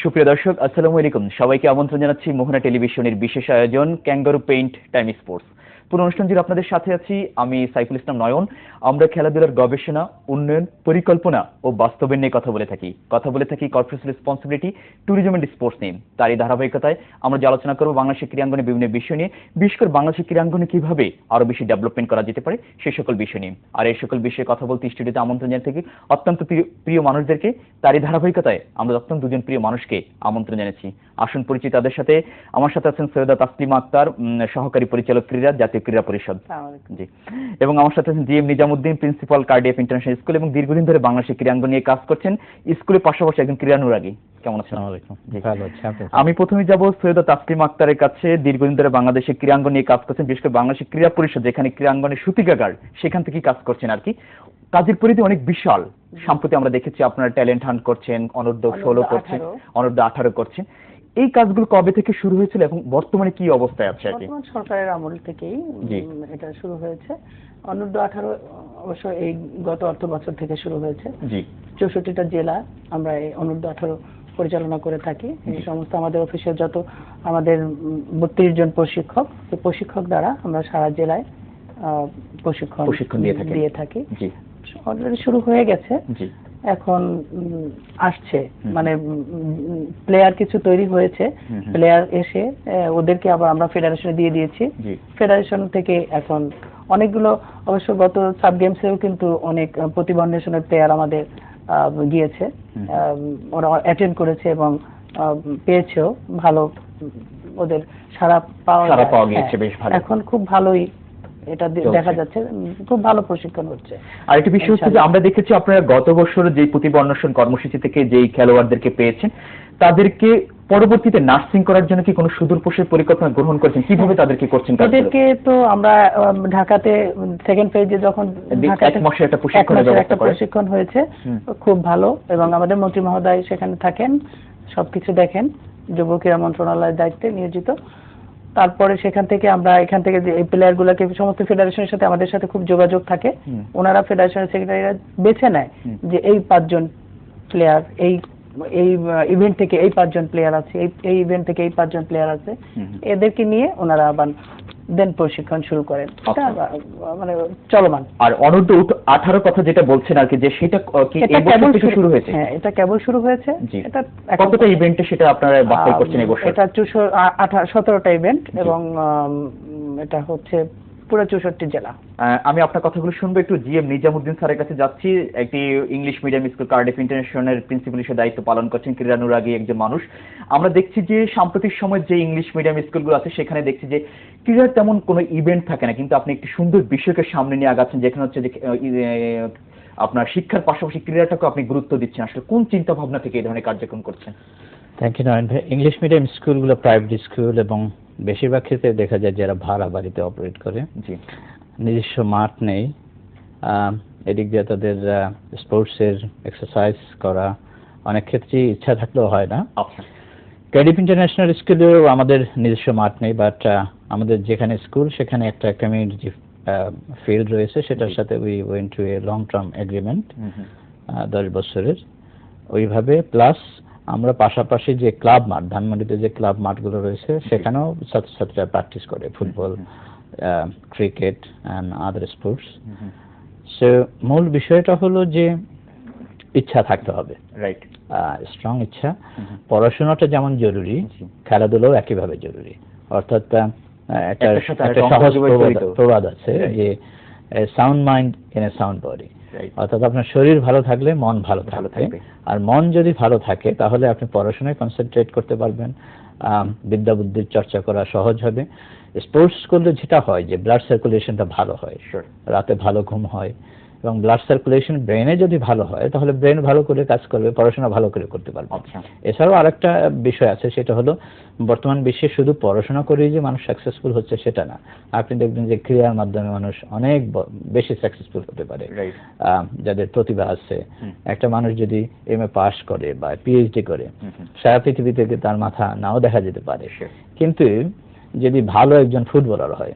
সুপ্রিয় দর্শক, আসসালামু আলাইকুম। সবাইকে আমন্ত্রণ জানাচ্ছি মোহনা টেলিভিশনের বিশেষ আয়োজন ক্যাঙ্গারু পেইন্ট টাইম স্পোর্টস। পুরো অনুষ্ঠান জুড়ে আপনাদের সাথে আছি আমি সাইফুল ইসলাম নয়ন। আমরা খেলাধুলার গবেষণা, উন্নয়ন, পরিকল্পনা ও বাস্তবায়ন নিয়ে কথা বলে থাকি corporate responsibility, tourism and sports নিয়ে। তারই ধারাবাহিকতায় আমরা যে আলোচনা করব বাংলাদেশের ক্রীড়াঙ্গনে বিভিন্ন বিষয় নিয়ে, বিশেষ করে বাংলাদেশের ক্রীড়াঙ্গনে কিভাবে আরো বেশি ডেভেলপমেন্ট করা যেতে পারে সেই সকল বিষয় নিয়ে। আর এই সকল বিষয়ে কথা বলতে স্টুডিওতে আমন্ত্রণ জানিয়ে থাকি অত্যন্ত প্রিয় মানুষদেরকে। তারই ধারাবাহিকতায় আমরা অত্যন্ত দুজন প্রিয় মানুষকে আমন্ত্রণ জানাচ্ছি। আসুন পরিচিত তাদের সাথে। আমার সাথে আছেন সৈয়দা তাসলিমা আক্তার, সহকারী পরিচালক ক্রীড়া, জাতীয় ক্রীড়া পরিষদ। জি। এবং আমার সাথে আছেন GM Nizamuddin, principal Cardiff International School, এবং দীর্ঘদিন ধরে বাংলাদেশের ক্রীড়াঙ্গন নিয়ে কাজ করছেন, স্কুলের পাশাপাশি একজন ক্রীড়ানুরাগী। কেমন আছেন? আমি প্রথমে যাব সৈয়দা তাসলিমা আক্তারের কাছে। দীর্ঘদিন ধরে বাংলাদেশের ক্রীড়াঙ্গন নিয়ে কাজ করছেন, বিশেষ করে বাংলাদেশের ক্রীড়া পরিষদ যেখানে ক্রীড়াঙ্গনের সূতিকাগার, সেখান থেকে কাজ করছেন আর কি। কাজের পরিধি অনেক বিশাল। সম্প্রতি আমরা দেখেছি আপনারা ট্যালেন্ট হান্ট করছেন, অনূর্ধ্ব 16 করছেন, অনূর্ধ্ব 18 করছেন। এই কাজগুলো কবে থেকে শুরু হয়েছিল এবং বর্তমানে কি অবস্থায় আছে? বর্তমান সরকারের আমল থেকেই এটা শুরু হয়েছে। অনূর্ধ্ব 18 অবশ্য এই গত অর্থ বছর থেকে শুরু হয়েছে। 64টা জেলা আমরা এই অনূর্ধ্ব 18 পরিচালনা করে থাকি। এই সমস্ত আমাদের অফিসের যত আমাদের 32 জন প্রশিক্ষক, এই প্রশিক্ষক দ্বারা আমরা সারা জেলায় প্রশিক্ষণ দিয়ে থাকি। অলরেডি শুরু হয়ে গেছে, এখন আসছে, মানে প্লেয়ার কিছু তৈরি হয়েছে, প্লেয়ার এসে ওদেরকে আবার আমরা ফেডারেশনে দিয়ে দিয়েছি। ফেডারেশন থেকে এখন অনেকগুলো, অবশ্য গত সাব গেমসেও কিন্তু অনেক প্রতিবন্ধনের প্লেয়ার আমাদের গিয়েছে, ওরা অ্যাটেন্ড করেছে এবং পেয়েছেও ভালো, ওদের সারা পাওয়া গিয়েছে বেশ ভালো। এখন খুব ভালোই এটা দেখা যাচ্ছে, খুব ভালো প্রশিক্ষণ হচ্ছে। আর একটা বিষয় হচ্ছে যে আমরা দেখেছি আপনারা গত বছর যে প্রতিবন্ধন কর্মসূচি থেকে যেই খেলোয়াড়দেরকে পেয়েছেন, তাদেরকে পরবর্তীতে নার্সিং করার জন্য কি কোনো সুদূরপ্রসারী পরিকল্পনা গ্রহণ করেছেন? কিভাবে তাদেরকে করছেন? তাদেরকে তো আমরা ঢাকাতে সেকেন্ড ফেজে যখন এক মাসের একটা প্রশিক্ষণ হয়েছে, খুব ভালো, এবং আমাদের মন্ত্রী মহোদয় সেখানে থাকেন, সবকিছু দেখেন, যুব ক্রীড়া মন্ত্রণালয়ের দায়িত্বে নিয়োজিত। তারপরে সেখান থেকে আমরা এখান থেকে যে এই প্লেয়ার গুলাকে সমস্ত ফেডারেশনের সাথে আমাদের সাথে খুব যোগাযোগ থাকে, ওনারা ফেডারেশনের সেক্রেটারিরা বেছে নেয় যে এই 5 জন প্লেয়ার, এই ইভেন্ট থেকে এই 5 জন প্লেয়ার আছে, এই ইভেন্ট থেকে এই 5 জন প্লেয়ার আছে, এদেরকে নিয়ে ওনারা আবার দেন প্রশিক্ষণ শুরু করেন। এটা মানে চলমান। আর অনূর্ধ্ব 18 কথা যেটা বলছেন আর কি, যে সেটা কি এই বছর থেকে শুরু হয়েছে? হ্যাঁ, এটা কেবল শুরু হয়েছে। এটা কতটা ইভেন্টে সেটা আপনারা বাছাই করছেন এই বছর? এটা 17টা ইভেন্ট, এবং এটা হচ্ছে পুরো 64 জেলা। আমি আপনার কথাগুলো শুনবো একটু। জিএম নিজামুদ্দিন স্যারের কাছে যাচ্ছি। একটি ইংলিশ মিডিয়াম স্কুল, কার্ডিফ ইন্টারন্যাশনালের প্রিন্সিপাল হিসেবে দায়িত্ব পালন করছেন, ক্রীড়ানুরাগী একজন মানুষ। আমরা দেখছি যে সাম্প্রতিক সময় যে ইংলিশ মিডিয়াম স্কুলগুলো আছে সেখানে দেখছি যে ক্রীড়ার তেমন কোনো ইভেন্ট থাকে না, কিন্তু আপনি একটি সুন্দর বিষয়কে সামনে নিয়ে আগাচ্ছেন, যেখানে হচ্ছে যে আপনার শিক্ষার পাশাপাশি ক্রীড়াটাকে আপনি গুরুত্ব দিচ্ছেন। আসলে কোন চিন্তা ভাবনা থেকে এই ধরনের কার্যক্রম করছেন? থ্যাংক ইউ নয়ন ভাই। ইংলিশ মিডিয়াম স্কুলগুলো প্রাইভেট স্কুল, এবং বেশিরভাগ ক্ষেত্রে দেখা যায় যারা ভাড়া বাড়িতে অপারেট করে, নিজস্ব মাঠ নেই, এদিক দিয়ে তাদের স্পোর্টসের এক্সারসাইজ করা অনেক ক্ষেত্রেই ইচ্ছা থাকলেও হয় না। কার্ডিফ ইন্টারন্যাশনাল স্কুলেও আমাদের নিজস্ব মাঠ নেই, বাট আমাদের যেখানে স্কুল সেখানে একটা কমিউনিটি ফিল্ড রয়েছে, সেটার সাথে we went to a long term agreement 10 বছরের। ওইভাবে প্লাস আমরা পাশাপাশি যে ক্লাব মাঠ, ধানমন্ডিতে যে ক্লাব মাঠগুলো রয়েছে সেখানেও ছাত্রছাত্রীরা প্র্যাকটিস করে football, cricket and other sports. So মূল বিষয়টা হলো যে ইচ্ছা থাকতে হবে, রাইট, স্ট্রং ইচ্ছা। পড়াশোনাটা যেমন জরুরি, খেলাধুলাও একইভাবে জরুরি। অর্থাৎ একটা সহজ প্রবাদ আছে যে sound mind in a sound body, অর্থাৎ আপনার শরীর ভালো থাকলে মন ভালো থাকবে, আর মন যদি ভালো থাকে তাহলে আপনি পড়াশোনায় কনসেন্ট্রেট করতে পারবেন, বিদ্যা বুদ্ধির চর্চা করা সহজ হবে। স্পোর্টস করলে যেটা হয় যে ব্লাড সার্কুলেশনটা ভালো হয়, রাতে ভালো ঘুম হয়, এবং ব্লাড সার্কুলেশন ব্রেনে যদি ভালো হয় তাহলে ব্রেন ভালো করে কাজ করবে, পড়াশোনা ভালো করে করতে পারবে। এছাড়াও আরেকটা বিষয় আছে, সেটা হলো বর্তমান বিশ্বে শুধু পড়াশোনা করেই যে মানুষ সাকসেসফুল হচ্ছে সেটা না। আপনি দেখবেন যে ক্রীড়ার মাধ্যমে মানুষ অনেক বেশি সাকসেসফুল হতে পারে, যাদের প্রতিভা আছে। একটা মানুষ যদি MA পাস করে বা PhD করে, সারা পৃথিবী থেকে তার মাথা নাও দেখা যেতে পারে, কিন্তু যদি ভালো একজন ফুটবলার হয়,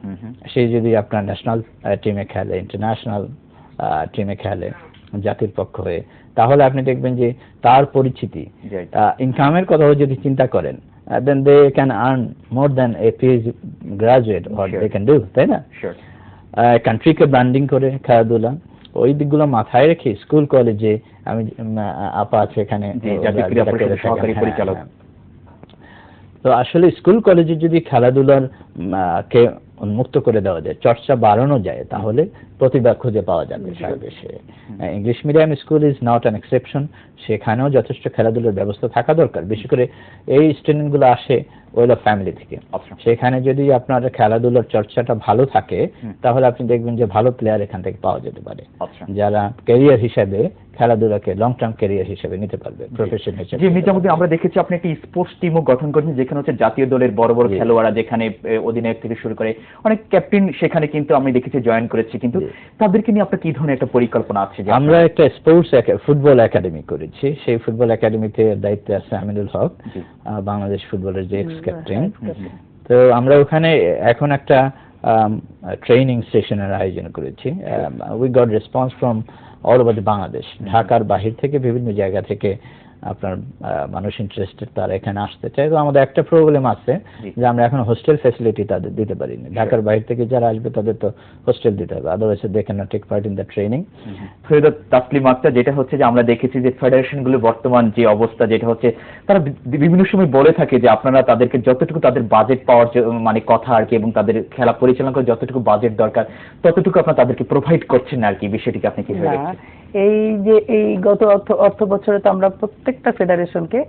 সে যদি আপনার ন্যাশনাল টিমে খেলে, ইন্টারন্যাশনাল টিমে খেলে, জাতির পক্ষ হয়ে, তাহলে আপনি দেখবেন যে তার পরিচিতি, ইনকামের কথা যদি চিন্তা করেন, then they can earn more than a PhD graduate what they can do, তাই না? কান্ট্রিকে ব্র্যান্ডিং করে খেলাধুলা, ওই দিকগুলো মাথায় রেখে স্কুল কলেজে, আমি আপা আছে এখানে সহকারী পরিচালক, তো আসলে স্কুল কলেজে যদি খেলাধুলার কে উন্মুক্ত করে দেওয়া যায়, চর্চা বাড়ানো যায়, তাহলে প্রতিভা খুঁজে পাওয়া যাবে সারা দেশে। English medium school is not an exception, সেখানেও যথেষ্ট খেলাধুলার ব্যবস্থা থাকা দরকার। বিশেষ করে এই স্টুডেন্টগুলো আসে ওয়েল অফ ফ্যামিলি থেকে, সেখানে যদি আপনার খেলাধুলার চর্চাটা ভালো থাকে, তাহলে আপনি দেখবেন যে ভালো প্লেয়ার এখান থেকে পাওয়া যেতে পারে, যারা ক্যারিয়ার হিসেবে খেলাধুলাকে লং টার্ম ক্যারিয়ার হিসেবে নিতে পারবে, প্রফেশন হিসেবে। জি, নিজামুদ্দিন, আমরা দেখেছি আপনি একটি স্পোর্টস টিমও গঠন করেছেন, যেখানে হচ্ছে জাতীয় দলের বড় বড় খেলোয়াড়রা, যেখানে অধিনায়ক থেকে শুরু করে অনেক ক্যাপ্টেন সেখানে কিন্তু আমি দেখেছি জয়েন করেছি, কিন্তু তাদেরকে নিয়ে আপনার কি ধরনের একটা পরিকল্পনা আছে? আমরা একটা স্পোর্টস ফুটবল একাডেমি করেছি, সেই ফুটবল একাডেমিতে দায়িত্বে আছে আমিনুল হক, বাংলাদেশ ফুটবলের যে এক্স ক্যাপ্টেন। তো আমরা ওখানে এখন একটা ট্রেনিং সেশনের আয়োজন করেছি। We got response from all over the Bangladesh, ঢাকার বাহির থেকে বিভিন্ন জায়গা থেকে আপনার মানুষ ইন্টারেস্টেড, তারা এখানে আসতে চায়। তো আমাদের একটা প্রবলেম আছে যে আমরা এখন হোস্টেল ফ্যাসিলিটি তাদের দিতে পারিনি। ঢাকার বাইরে থেকে যারা আসবে তাদের তো হোস্টেল দিতে হবে, otherwise they can not take part in the training. Syeda Taslima Akter, যেটা হচ্ছে যে আমরা দেখেছি যে ফেডারেশনগুলো বর্তমান যে অবস্থা, যেটা হচ্ছে তারা বিভিন্ন সময় বলে থাকে যে আপনারা তাদেরকে যতটুকু তাদের বাজেট পাওয়ার মানে কথা আর কি, এবং তাদের খেলা পরিচালনা করে যতটুকু বাজেট দরকার ততটুকু আপনারা তাদেরকে প্রোভাইড করছেন না আর কি, বিষয়টিকে আপনি কিভাবে দেখছেন? এই যে এই গত অর্থ বছরে তো আমরা প্রত্যেকটা ফেডারেশনকে,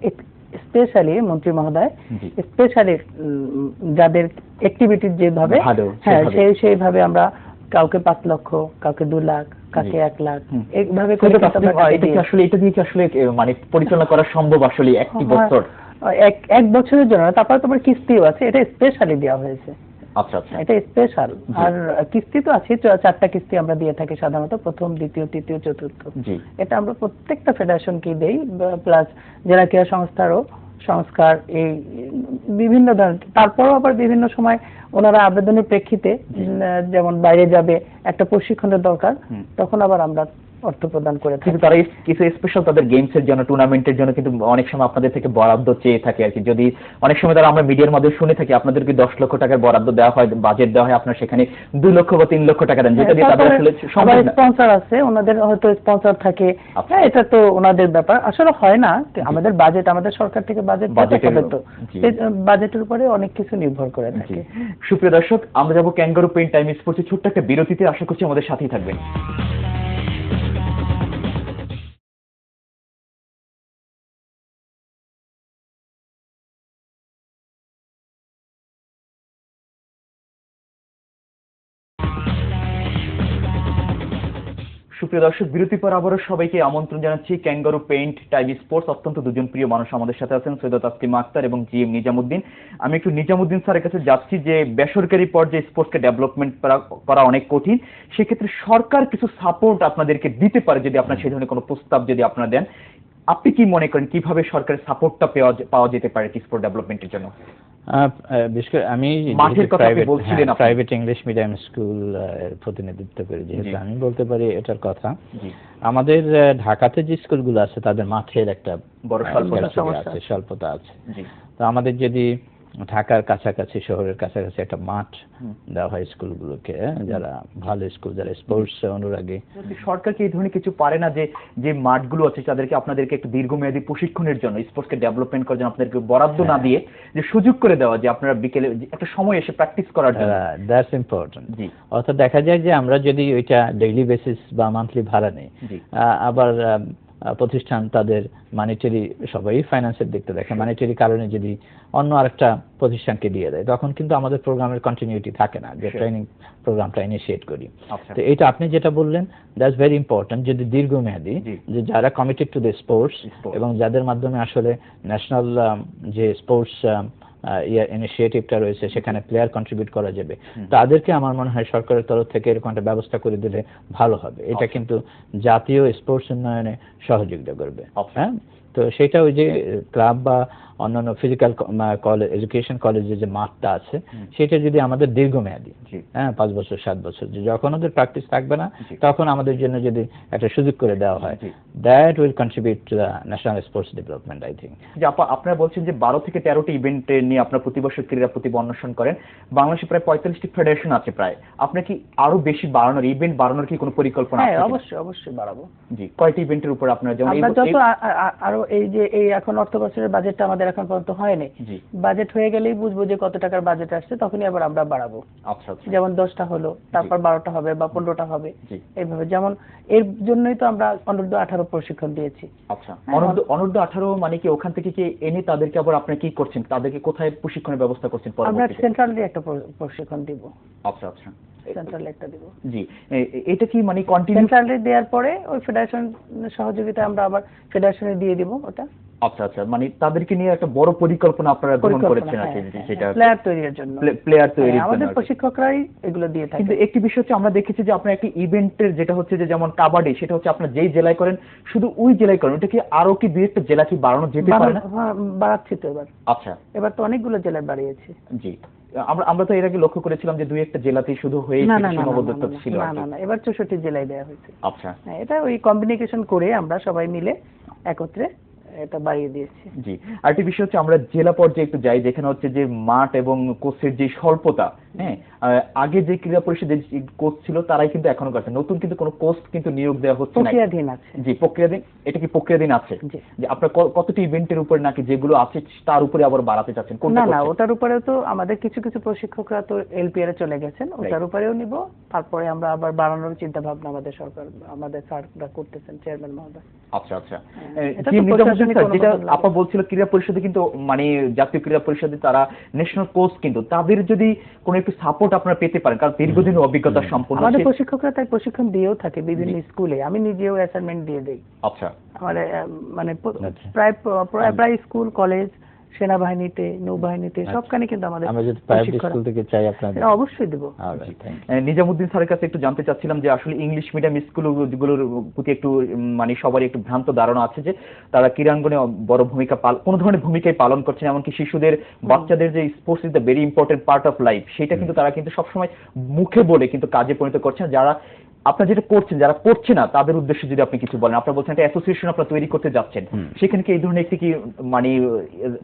স্পেশালি মন্ত্রী মহোদয় স্পেশালি যাদের অ্যাক্টিভিটি যেভাবে, হ্যাঁ সেইভাবে আমরা কাউকে 5 লক্ষ, কাউকে 2 লাখ, কাউকে 1 লাখ, এইভাবে করে এটা দিয়ে কি আসলে মানে পরিচালনা করা সম্ভব আসলে একটি বছর? এক বছরের জন্য, তারপরে তোমার কিস্তিও আছে, এটা স্পেশালি দেওয়া হয়েছে। আচ্ছা আচ্ছা, এটা স্পেশাল। আর কিস্তি তো আছে, 4টা কিস্তি আমরা দিয়ে থাকি সাধারণত, প্রথম, দ্বিতীয়, তৃতীয়, চতুর্থ। এটা আমরা প্রত্যেকটা ফেডারেশনকে দেই, প্লাস জেলা ক্রীড়া সংস্থারও সংস্কার, এই বিভিন্ন ধরনের। তারপরও আবার বিভিন্ন সময় ওনারা আবেদনের প্রেক্ষিতে, যেমন বাইরে যাবে, একটা প্রশিক্ষণের দরকার, তখন আবার আমরা অর্থ প্রদান করে থাকি। কিন্তু তারা কিছু স্পেশাল তাদের গেমসের জন্য, টুর্নামেন্টের জন্য কিন্তু অনেক সময় আপনাদের থেকে বরাদ্দ চেয়ে থাকে আর কি। যদি অনেক সময় তারা, আমরা মিডিয়ার মধ্যে শুনে থাকি আপনাদেরকে 10 লক্ষ টাকার বরাদ্দ দেওয়া হয়, বাজেট দেওয়া হয়, আপনার সেখানে 2 লক্ষ বা 3 লক্ষ টাকা দেন, যেটা দিয়ে তাদের আসলে সম্ভব না। স্পন্সর আছে, ওনাদের হয়তো স্পন্সর থাকে, এটা তো ওনাদের ব্যাপার, আসলে হয় না। আমাদের বাজেট, আমাদের সরকার থেকে বাজেট হবে, তো বাজেটের উপরে অনেক কিছু নির্ভর করে থাকে। সুপ্রিয় দর্শক, আমরা যাব ক্যাঙ্গারু পেইন্ট টাইম স্পোর্টসের ছোট্ট একটা বিরতিতে, আশা করছি আমাদের সাথেই থাকবেন। সুপ্রিয় দর্শক, বিরতির পর আবারও সবাইকে আমন্ত্রণ জানাচ্ছি ক্যাঙ্গারু পেইন্ট টাইম স্পোর্টস। অত্যন্ত দুজন প্রিয় মানুষ আমাদের সাথে আছেন, সৈয়দা তাসলিমা আক্তার এবং জিএম নিজামুদ্দিন। আমি একটু নিজামুদ্দিন স্যারের কাছে যাচ্ছি যে বেসরকারি পর্যায়ে স্পোর্টসকে ডেভেলপমেন্ট করা অনেক কঠিন, সেক্ষেত্রে সরকার কিছু সাপোর্ট আপনাদেরকে দিতে পারে যদি আপনার সেই ধরনের কোনো প্রস্তাব যদি আপনারা দেন। আপনি কি মনে করেন কিভাবে সরকারের সাপোর্টটা পাওয়া যেতে পারে স্পোর্ট ডেভেলপমেন্টের জন্য? বিশেষ করে আমি প্রাইভেট ইংলিশ মিডিয়াম স্কুল প্রতিনিধিত্ব করি, যেহেতু আমি বলতে পারি এটার কথা। আমাদের ঢাকাতে যে স্কুলগুলো আছে তাদের মাঠের একটা বড় স্বল্পতা আছে। তো আমাদের যদি ঢাকার কাছাকাছি, শহরের কাছাকাছি একটা মাঠ দেওয়া হয় স্কুলগুলোকে, যারা ভালো স্কুল, যারা স্পোর্টস অনুরাগী, সরকার কি এই ধরনের কিছু পারে না যে মাঠগুলো আছে তাদেরকে, আপনাদেরকে একটু দীর্ঘমেয়াদী প্রশিক্ষণের জন্য, স্পোর্টসকে ডেভেলপমেন্ট করার জন্য আপনাদেরকে বরাদ্দ না দিয়ে যে সুযোগ করে দেওয়া, যে আপনারা বিকেলে একটা সময় এসে প্র্যাকটিস করার জন্য? That's important. অর্থাৎ দেখা যায় যে আমরা যদি ওইটা ডেইলি বেসিস বা মান্থলি ভাড়া নেই, আবার প্রতিষ্ঠান তাদের মানিটারি, সবাই ফাইন্যান্সের দিকটা দেখে, মানিটারি কারণে যদি অন্য আরেকটা প্রতিষ্ঠানকে দিয়ে দেয়, তখন কিন্তু আমাদের প্রোগ্রামের কন্টিনিউটি থাকে না, যে ট্রেনিং প্রোগ্রামটা ইনিশিয়েট করি। তো এটা আপনি যেটা বললেন, দ্যাটস ভেরি ইম্পর্টেন্ট, যদি দীর্ঘমেয়াদী, যে যারা কমিটেড টু দ্য স্পোর্টস এবং যাদের মাধ্যমে আসলে ন্যাশনাল যে স্পোর্টস ইনিশিয়েটিভটা রয়েছে সেখানে প্লেয়ার কন্ট্রিবিউট করা যাবে, তাদেরকে আমার মনে হয় সরকারের তরফ থেকে এরকম একটা ব্যবস্থা করে দিলে ভালো হবে। এটা কিন্তু জাতীয় স্পোর্টস উন্নয়নে সহযোগিতা করবে। হ্যাঁ, তো সেটা ওই যে ক্লাব বা অন্যান্য ফিজিক্যাল কলেজ এডুকেশন কলেজে যে মাঠটা আছে সেটা যদি আমাদের দীর্ঘমেয়াদী, হ্যাঁ 5 বছর 7 বছর, যখন ওদের প্র্যাকটিস থাকবে না তখন আমাদের জন্য যদি একটা সুযোগ করে দেওয়া হয়, that will contribute to the national sports development I think. যে আপনারা বলছেন যে 12 থেকে 13টি ইভেন্ট নিয়ে আপনারা প্রতি বছর ক্রীড়া প্রতিভা অন্বেষণ করেন, বাংলাদেশে প্রায় 45টি ফেডারেশন আছে প্রায়, আপনার কি আরো বেশি বাড়ানোর, ইভেন্ট বাড়ানোর কি কোনো পরিকল্পনা আছে? হ্যাঁ অবশ্যই বাড়াবো। জি, কয়টি ইভেন্টের উপর আপনারা, যেমন আমরা যত আরো এই যে এই এখন অর্থ বছরের বাজেটটা আমাদের এখন পর্যন্ত হয়নি, বাজেট হয়ে গেলেই বুঝবো যে কত টাকার বাজেট আসছে, তখনই আবার আমরা বাড়াবো। আচ্ছা আচ্ছা, যেমন 10টা হলো, তারপর 12টা হবে বা 15টা হবে, এইভাবে। যেমন এর জন্যই তো আমরা অনূর্ধ্ব 18 প্রশিক্ষণ দিয়েছি। আচ্ছা, অনূর্ধ্ব 18 মানে কি ওখান থেকে কি এনে তাদেরকে আবার আপনি কি করছেন, তাদেরকে কোথায় প্রশিক্ষণের ব্যবস্থা করছেন? আমরা সেন্ট্রালি একটা প্রশিক্ষণ দিব। আচ্ছা আচ্ছা, সেন্ট্রালি একটা দিব। জি, এটা কি মানে কন্টিনিউ সেন্ট্রালি দেওয়ার পরে ওই ফেডারেশন সহযোগিতায় আমরা আবার ফেডারেশনে দিয়ে দিব ওটা। আচ্ছা আচ্ছা, মানে তাদেরকে নিয়ে একটা বড় পরিকল্পনা আপনারা গ্রহণ করেছেন আর কি, সেটা প্লেয়ার তৈরির জন্য, প্লেয়ার তৈরির জন্য আমাদের প্রশিক্ষকরাই এগুলো দিয়ে থাকে। কিন্তু একটি বিষয় হচ্ছে আমরা দেখেছি যে আপনার একটি ইভেন্টের যেটা হচ্ছে যে যেমন কাবাডি, সেটা হচ্ছে আপনার যেই জেলায় করেন শুধু ওই জেলায় করেন, এটা কি আরো কি দুই একটা জেলা কি বাড়ানো যেতে পারে না? বাড়াচ্ছি তো এবার। আচ্ছা, এবার তো অনেকগুলো জেলায় বাড়িয়েছি। জি, আমরা তো এর আগে লক্ষ্য করেছিলাম যে দুই একটা জেলাতেই শুধু হয়ে সীমাবদ্ধতা ছিল। না, এবার 64 জেলায় দেওয়া হয়েছে। আচ্ছা, এটা ওই কম্বিনেশন করে আমরা সবাই মিলে একত্রে এটা বাড়িয়ে দিয়েছি। জি, আরেকটি বিষয় হচ্ছে আমরা জেলা পর্যায়ে একটু যাই, যেখানে হচ্ছে যে মাঠ এবং কোচের যে স্বল্পতা, হ্যাঁ আগে যে ক্রীড়া পরিষদের কোচ ছিল তারাই কিন্তু এখনো করছে, নতুন কিন্তু কোনো কোচ কিন্তু নিয়োগ দেওয়া হচ্ছে না। প্রক্রিয়াধীন আছে। জি, প্রক্রিয়াধীন। এটা কি প্রক্রিয়াধীন আছে? যে আপনার কতটি ইভেন্টের উপর নাকি যেগুলো আছে তার উপরে আবার বাড়াতে চাচ্ছেন? না, ওটার উপরেও তো আমাদের কিছু কিছু প্রশিক্ষকরা তো এলপিআর এ চলে গেছেন, ওটার উপরেও নিব। তারপরে আমরা আবার বাড়ানোর চিন্তা ভাবনা আমাদের সরকার, আমাদের স্যাররা করতেছেন, চেয়ারম্যান মহোদয়। আচ্ছা আচ্ছা, যেটা আপা বলছিল ক্রীড়া পরিষদে কিন্তু মানে জাতীয় ক্রীড়া পরিষদে তারা ন্যাশনাল কোচ, কিন্তু তাদের যদি কোনো একটু সাপোর্ট আপনারা পেতে পারেন, কারণ দীর্ঘদিন অভিজ্ঞতা সম্পন্ন আমাদের প্রশিক্ষকরা তাই প্রশিক্ষণ দিয়েও থাকে বিভিন্ন স্কুলে, আমি নিজেও অ্যাসাইনমেন্ট দিয়ে দেই। আচ্ছা, আমাদের মানে প্রায় স্কুল কলেজ সেনাবাহিনীতে নৌবাহিনীতে সবখানে কিন্তু আমাদের আমরা যদি প্রাইভেট স্কুল থেকে চাই আপনাদের অবশ্যই দেব। নিজামুদ্দিন স্যারের কাছে একটু জানতে চাচ্ছিলাম যে আসলে ইংলিশ মিডিয়াম স্কুলগুলোর প্রতি একটু মানে সবারই একটু ভ্রান্ত ধারণা আছে যে তারা ক্রীড়াঙ্গনে বড় ভূমিকা কোনো ধরনের ভূমিকাই পালন করছেন, এমনকি শিশুদের বাচ্চাদের যে sports is the very important part of life, সেটা কিন্তু তারা কিন্তু সবসময় মুখে বলে কিন্তু কাজে পরিণত করছেন। যারা আপনারা যেটা করছেন, যারা করছে না তাদের উদ্দেশ্যে যদি আপনি কিছু বলেন, আপনারা বলছেন একটা অ্যাসোসিয়েশন আপনারা তৈরি করতে যাচ্ছেন, সেখানে কি এই ধরনের একটি কি মানে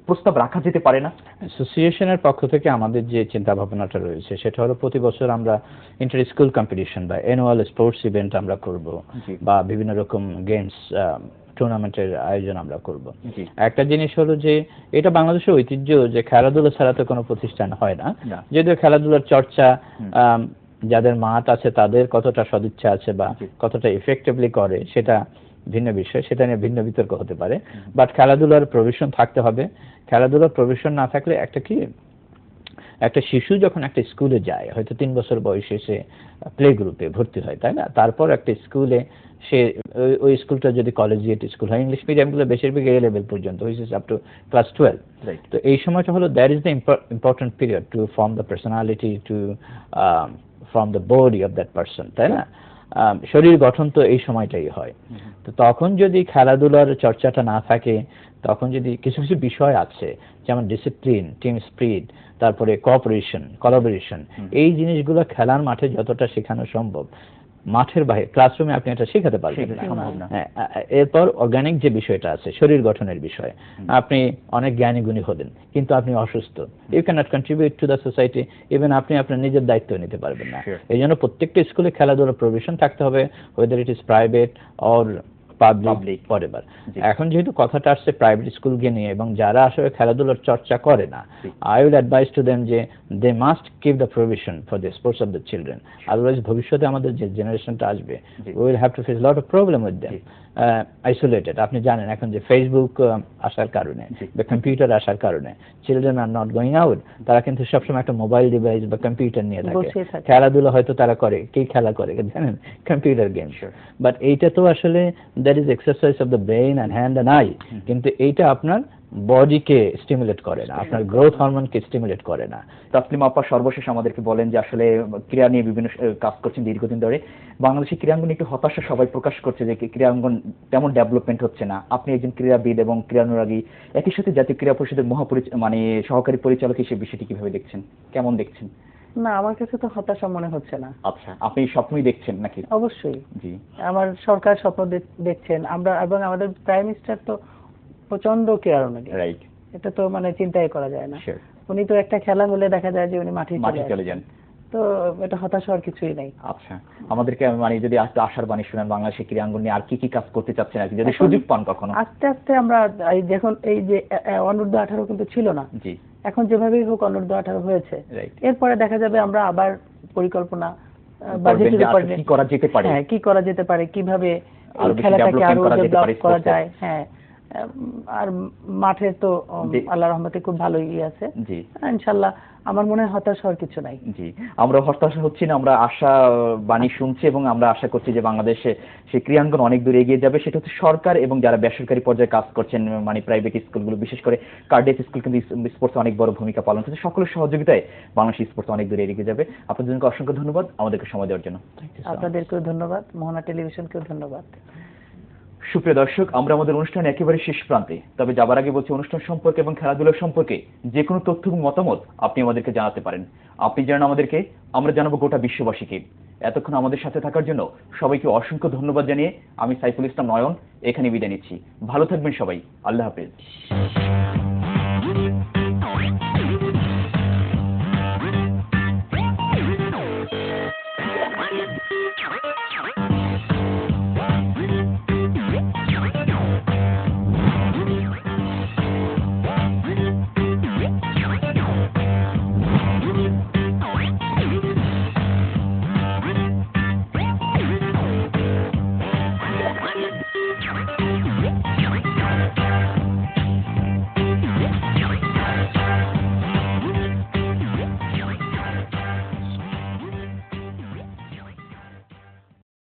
প্রস্তাব রাখা যেতে পারে না? অ্যাসোসিয়েশনের পক্ষ থেকে আমাদের যে চিন্তা ভাবনাটা রয়েছে সেটা হলো প্রতি বছর আমরা ইন্টার স্কুল কম্পিটিশন বা অ্যানুয়াল স্পোর্টস ইভেন্ট আমরা করব, বা বিভিন্ন রকম গেমস টুর্নামেন্টের আয়োজন আমরা করব। একটা জিনিস হলো যে এটা বাংলাদেশের ঐতিহ্য যে খেলাধুলা ছাড়া তো কোনো প্রতিষ্ঠান হয় না, যদিও খেলাধুলার চর্চা যাদের মাঠ আছে তাদের কতটা সদিচ্ছা আছে বা কতটা ইফেক্টিভলি করে সেটা ভিন্ন বিষয়, সেটা নিয়ে ভিন্ন বিতর্ক হতে পারে। বাট খেলাধুলার প্রভিশন থাকতে হবে। খেলাধুলার প্রভিশন না থাকলে একটা শিশু যখন একটা স্কুলে যায়, হয়তো 3 বছর বয়সে সে প্লে গ্রুপে ভর্তি হয়, তাই না? তারপর একটা স্কুলে সে ওই স্কুলটা যদি কলেজিয়েট স্কুল হয়, ইংলিশ মিডিয়ামগুলো বেশিরভাগ এ লেভেল পর্যন্ত হয়েছে আপ টু ক্লাস 12। তো এই সময়টা হলো that is the important period to form the personality, to from the body of that person, তাই না? শরীর গঠন তো এই সময়টাই হয়। তো তখন যদি খেলাধুলার চর্চাটা না থাকে, তখন যদি কিছু কিছু বিষয় আছে যেমন ডিসিপ্লিন, টিম স্পিরিট, তারপরে কোঅপারেশন, কোলাবোরেশন, এই জিনিসগুলো খেলার মাঠে যতটা শেখানো সম্ভব, মাঠের বাইরে ক্লাসরুমে আপনি এটা শেখাতে পারবেন না। এরপর অর্গানিক যে বিষয়টা আছে শরীর গঠনের বিষয়, আপনি অনেক জ্ঞানী গুণী হলেন কিন্তু আপনি অসুস্থ, you cannot contribute to the society, even আপনি আপনার নিজের দায়িত্ব নিতে পারবেন না। এই জন্য প্রত্যেকটা স্কুলে খেলাধুলার প্রভিশন থাকতে হবে, weather it is private or public forever. এখন যেহেতু কথাটা আসছে প্রাইভেট স্কুলকে নিয়ে, এবং যারা আসলে খেলাধুলার চর্চা করে না, I will advice to them যে they must keep the provision for the sports of the children, otherwise ভবিষ্যতে আমাদের যে জেনারেশনটা আসবে we will have to face lot of problem with them. Isolated, আপনি জানেন এখন যে ফেসবুক আসার কারণে বা কম্পিউটার আসার কারণে children are not going out, তারা কিন্তু সবসময় একটা মোবাইল ডিভাইস বা কম্পিউটার নিয়ে থাকে। খেলাধুলা হয়তো তারা করে, কি খেলা করে জানেন? Computer game. বাট এইটা তো আসলে that is exercise of the brain and hand and I, কিন্তু এইটা আপনার বডিকে স্টিমুলেট করে না, আপনার গ্রোথ হরমোনকে স্টিমুলেট করে না। তাসলিমা আপা সর্বশেষ আমাদেরকে বলেন যে আসলে ক্রীড়া নিয়ে বিভিন্ন কাজ করছেন দীর্ঘদিন ধরে, বাংলাদেশের ক্রীড়াঙ্গনে একটু হতাশা সবাই প্রকাশ করছে যে ক্রীড়াঙ্গন তেমন ডেভেলপমেন্ট হচ্ছে না। আপনি একজন ক্রীড়াবিদ এবং ক্রীড়ানুরাগী, একই সাথে জাতীয় ক্রীড়া পরিষদের মানে সহকারী পরিচালক হিসেবে বিষয়টি কিভাবে দেখছেন, কেমন দেখছেন? না, আমার কাছে তো হতাশা মনে হচ্ছে না। আচ্ছা, আপনি স্বপ্নই দেখছেন নাকি? অবশ্যই। জি, আমার সরকার স্বপ্ন দেখছেন, আমরা এবং আমাদের প্রাইম মিনিস্টার তো প্রচন্ড ক্রীড়ানুরাগী, রাইট, এটা তো মানে চিন্তাই করা যায় না। শিওর। উনি তো একটা খেলা হলে দেখা যায় যে উনি মাঠে চলে যান। তো এটা হতাশ হওয়ার কিছুই নাই। আচ্ছা, আমাদেরকে মানে যদি আশার বাণী শুনেন বাংলাদেশের ক্রীড়াঙ্গন নিয়ে আর কি কি কাজ করতে চাচ্ছেন আর কি, যদি সুযোগ পান কখনো? আস্তে আস্তে আমরা দেখুন এই যে অনূর্ধ্ব 18 কিন্তু ছিল না, জি, এখন যেভাবেই হোক অনূর্ধ্ব 18 হয়েছে, এরপরে দেখা যাবে আমরা আবার পরিকল্পনা বাজেটের উপর কি করা যেতে পারে, হ্যাঁ কি করা যেতে পারে, কিভাবে এই খেলাটাকে আরো ডেভেলপ করা যায়। হ্যাঁ, আর মাঠে তো আল্লাহর রহমতে খুব ভালোই আছে, জি ইনশাআল্লাহ। আমার মনে হয় হতাশ হওয়ার কিছু নাই। জি, আমরা হতাশ হচ্ছি না, আমরা আশা বাণী শুনছি এবং আমরা আশা করছি যে বাংলাদেশে সেই ক্রীড়াঙ্গন অনেক দূর এগিয়ে যাবে। সেটা হচ্ছে সরকার এবং যারা বেসরকারি পর্যায়ে কাজ করছেন, মানে প্রাইভেট স্কুলগুলো, বিশেষ করে কার্ডিয়াক স্কুল কিন্তু স্পোর্টসে অনেক বড় ভূমিকা পালন করছে। সকলের সহযোগিতায় বাংলাদেশ স্পোর্টস অনেক দূরে এগিয়ে যাবে। আপনাদেরকে অসংখ্য ধন্যবাদ আমাদেরকে সময় দেওয়ার জন্য। আপনাদেরকেও ধন্যবাদ, মোহনা টেলিভিশনকেও ধন্যবাদ। সুপ্রিয় দর্শক, আমরা আমাদের অনুষ্ঠানে একেবারে শেষ প্রান্তে, তবে যাবার আগে বলছি অনুষ্ঠান সম্পর্কে এবং খেলাধুলা সম্পর্কে যে কোনো তথ্য এবং মতামত আপনি আমাদেরকে জানাতে পারেন। আপনি জানান আমাদেরকে, আমরা জানাবো গোটা বিশ্ববাসীকে। এতক্ষণ আমাদের সাথে থাকার জন্য সবাইকে অসংখ্য ধন্যবাদ জানিয়ে আমি সাইফুল ইসলাম নয়ন এখানে বিদায় নিচ্ছি। ভালো থাকবেন সবাই, আল্লাহ হাফেজ।